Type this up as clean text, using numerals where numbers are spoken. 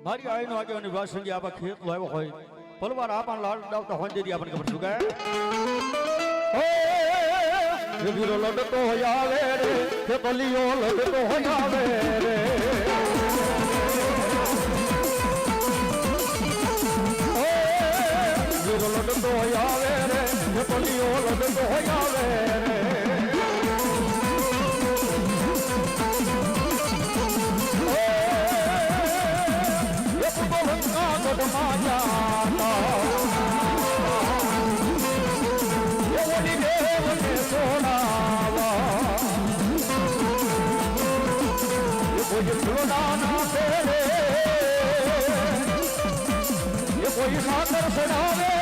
મારી આઈનો આગેવાની વાસંગી આવા ખેત લાવ્યો હોય પલવાર આપણ લાલ ડાવતા હોય જેથી આપણને ખબર શું કહે એ વીરો લડતો હોય આવે રે કે બલિયો લડતો હોય આવે રે વીરો લડતો હોય આવે રે કે બલિયો લડતો હોય આવે રે कोई सागर सड़ावे